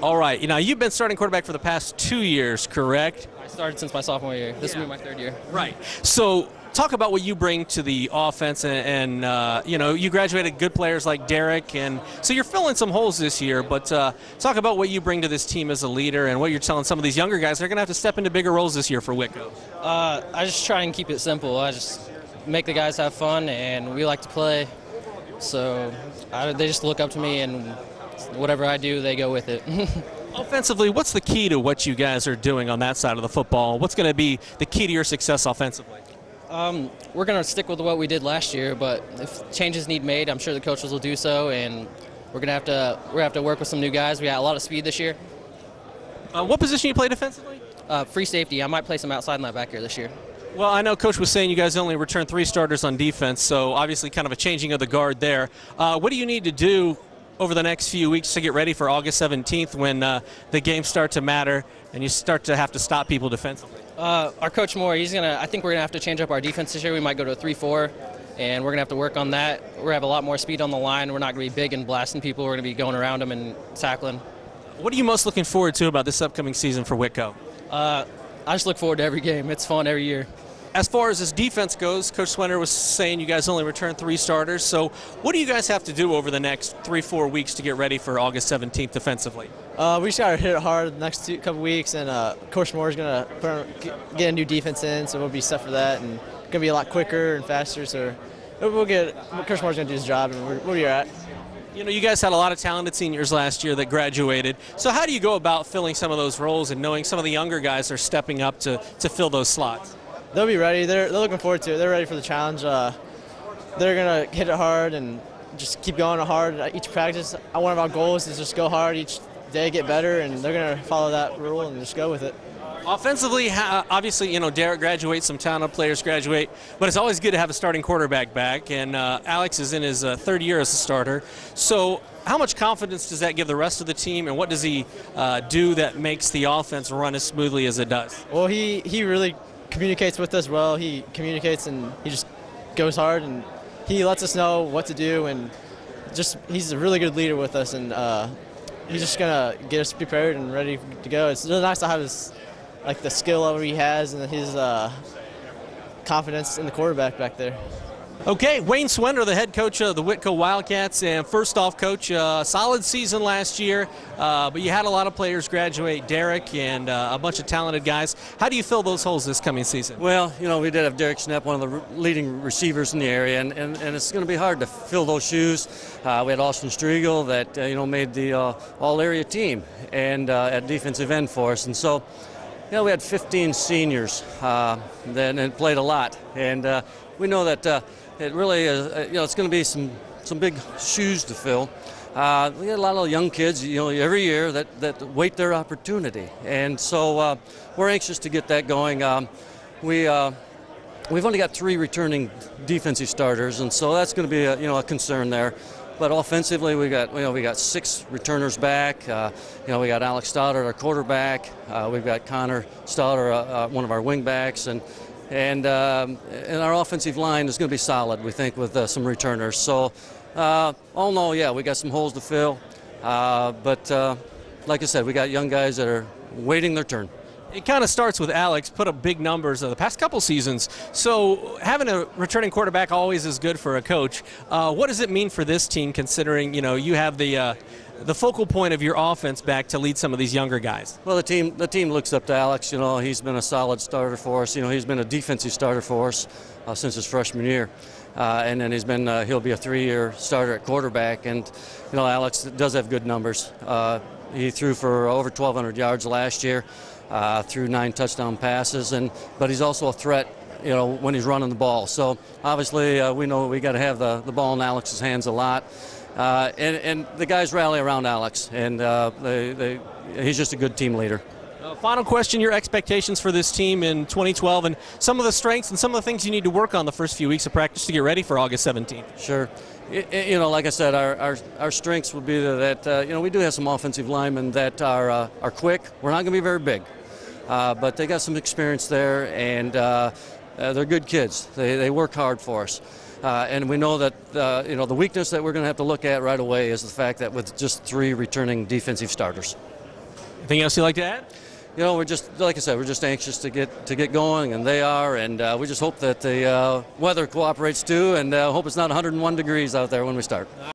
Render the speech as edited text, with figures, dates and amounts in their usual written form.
All right. You've been starting quarterback for the past 2 years, correct? I started since my sophomore year. This will be my third year. Right. So talk about what you bring to the offense, and you graduated good players like Derek, and so you're filling some holes this year. But talk about what you bring to this team as a leader, and what you're telling some of these younger guys they're going to have to step into bigger roles this year for Whitko. I just try and keep it simple. I just make the guys have fun, and we like to play. So they just look up to me, and whatever I do, they go with it. Offensively, what's the key to what you guys are doing on that side of the football? What's going to be the key to your success offensively? We're going to stick with what we did last year, but if changes need made, I'm sure the coaches will do so, and we're going to have to work with some new guys. We got a lot of speed this year. What position you play defensively? Free safety. I might play some outside linebacker this year. Well, I know Coach was saying you guys only returned 3 starters on defense, so obviously kind of a changing of the guard there. What do you need to do over the next few weeks to get ready for August 17th when the games start to matter and you start to have to stop people defensively? Our coach Moore, I think we're going to have to change up our defense this year. We might go to a 3-4, and we're going to have to work on that. We're going to have a lot more speed on the line. We're not going to be big and blasting people. We're going to be going around them and tackling. What are you most looking forward to about this upcoming season for Whitko? I just look forward to every game. It's fun every year. As far as this defense goes, Coach Swender was saying you guys only returned 3 starters. So what do you guys have to do over the next 3-4 weeks to get ready for August 17th defensively? We just got to hit it hard the next couple weeks, and Coach Moore is going to get a new defense in, so we'll be set for that, and going to be a lot quicker and faster. So Coach Moore's going to do his job, and we'll be all right. You guys had a lot of talented seniors last year that graduated. So how do you go about filling some of those roles and knowing some of the younger guys are stepping up to fill those slots? They'll be ready. They're looking forward to it. They're ready for the challenge. They're going to hit it hard and just keep going hard at each practice. One of our goals is just go hard each day, get better, and they're going to follow that rule and just go with it. Offensively, obviously, Derek graduates, some talented players graduate, but it's always good to have a starting quarterback back, and Alex is in his 3rd year as a starter. So how much confidence does that give the rest of the team, and what does he do that makes the offense run as smoothly as it does? Well, he really communicates with us well. He communicates, and he just goes hard, and he lets us know what to do, and he's a really good leader with us, and he's just gonna get us prepared and ready to go. It's really nice to have the skill level he has and his confidence in the quarterback back there. Okay, Wayne Swender, the head coach of the Whitko Wildcats, and first off, Coach, solid season last year, but you had a lot of players graduate, Derek and a bunch of talented guys. How do you fill those holes this coming season? Well, we did have Derek Schnepp, one of the leading receivers in the area, and it's going to be hard to fill those shoes. We had Austin Striegel that, made the all-area team and at defensive end for us, and so we had 15 seniors that played a lot, and we know that it really is, it's going to be some big shoes to fill. We got a lot of young kids, every year that wait their opportunity, and so we're anxious to get that going. We've only got 3 returning defensive starters, and so that's going to be a concern there. But offensively, we got 6 returners back. We got Alex Stoddard, our quarterback. We've got Connor Stoddard, one of our wingbacks, and our offensive line is going to be solid, we think, with some returners. So, all in all, we got some holes to fill. But like I said, we got young guys that are waiting their turn. It kind of starts with Alex, put up big numbers the past couple seasons. So having a returning quarterback always is good for a coach. What does it mean for this team, considering you have the focal point of your offense back to lead some of these younger guys? Well, the team looks up to Alex. He's been a solid starter for us. He's been a defensive starter for us since his freshman year, and then he'll be a 3-year starter at quarterback. And Alex does have good numbers. He threw for over 1,200 yards last year. Threw 9 touchdown passes, but he's also a threat, when he's running the ball. So obviously, we know we got to have the ball in Alex's hands a lot, and the guys rally around Alex, and he's just a good team leader. Final question: your expectations for this team in 2012, and some of the strengths and some of the things you need to work on the first few weeks of practice to get ready for August 17th. Sure. Like I said, our strengths will be that we do have some offensive linemen that are quick. We're not going to be very big, but they got some experience there, and they're good kids. They work hard for us, and we know that the weakness that we're going to have to look at right away is the fact that with just 3 returning defensive starters. Anything else you'd like to add? You know, we're just, like I said, we're just anxious to get going, and they are, and we just hope that the weather cooperates too, and hope it's not 101 degrees out there when we start.